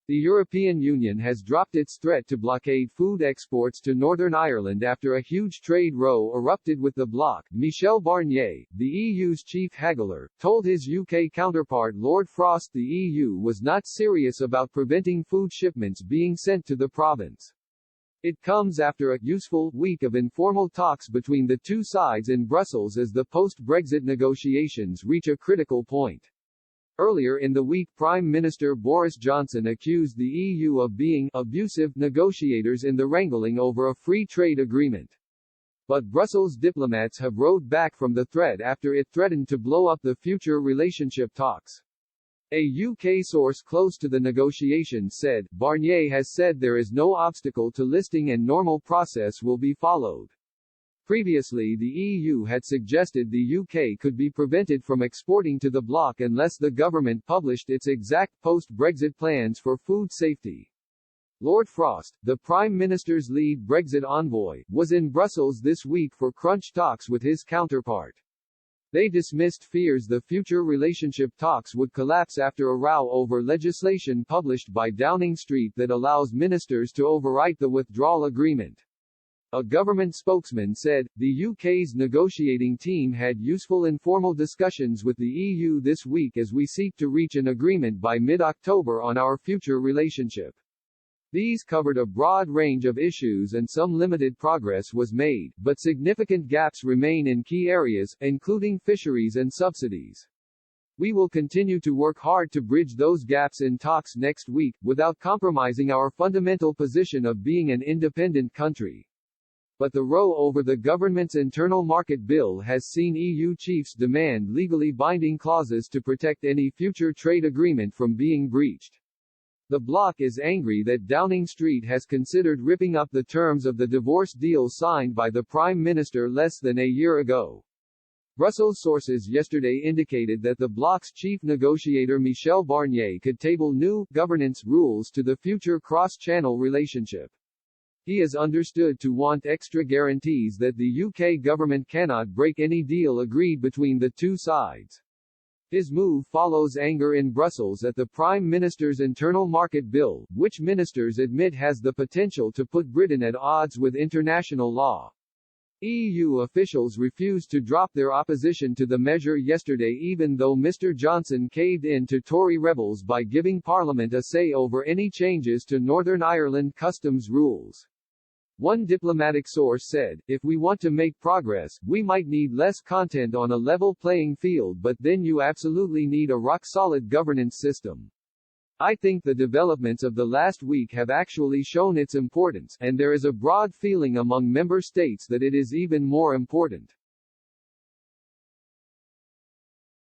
The European Union has dropped its threat to blockade food exports to Northern Ireland after a huge trade row erupted with the bloc. Michel Barnier, the EU's chief haggler, told his UK counterpart Lord Frost the EU was not serious about preventing food shipments being sent to the province. It comes after a useful week of informal talks between the two sides in Brussels as the post-Brexit negotiations reach a critical point. Earlier in the week, Prime Minister Boris Johnson accused the EU of being abusive negotiators in the wrangling over a free trade agreement. But Brussels diplomats have rowed back from the threat after it threatened to blow up the future relationship talks. A UK source close to the negotiations said, Barnier has said there is no obstacle to listing and normal process will be followed. Previously the EU had suggested the UK could be prevented from exporting to the bloc unless the government published its exact post-Brexit plans for food safety. Lord Frost, the Prime Minister's lead Brexit envoy, was in Brussels this week for crunch talks with his counterpart. They dismissed fears the future relationship talks would collapse after a row over legislation published by Downing Street that allows ministers to overwrite the withdrawal agreement. A government spokesman said, the UK's negotiating team had useful informal discussions with the EU this week as we seek to reach an agreement by mid-October on our future relationship. These covered a broad range of issues and some limited progress was made, but significant gaps remain in key areas, including fisheries and subsidies. We will continue to work hard to bridge those gaps in talks next week, without compromising our fundamental position of being an independent country. But the row over the government's internal market bill has seen EU chiefs demand legally binding clauses to protect any future trade agreement from being breached. The bloc is angry that Downing Street has considered ripping up the terms of the divorce deal signed by the Prime Minister less than a year ago. Brussels sources yesterday indicated that the bloc's chief negotiator Michel Barnier could table new governance rules to the future cross-channel relationship. He is understood to want extra guarantees that the UK government cannot break any deal agreed between the two sides. His move follows anger in Brussels at the Prime Minister's internal market bill, which ministers admit has the potential to put Britain at odds with international law. EU officials refused to drop their opposition to the measure yesterday even though Mr Johnson caved in to Tory rebels by giving Parliament a say over any changes to Northern Ireland customs rules. One diplomatic source said, if we want to make progress, we might need less content on a level playing field but then you absolutely need a rock-solid governance system. I think the developments of the last week have actually shown its importance, and there is a broad feeling among member states that it is even more important.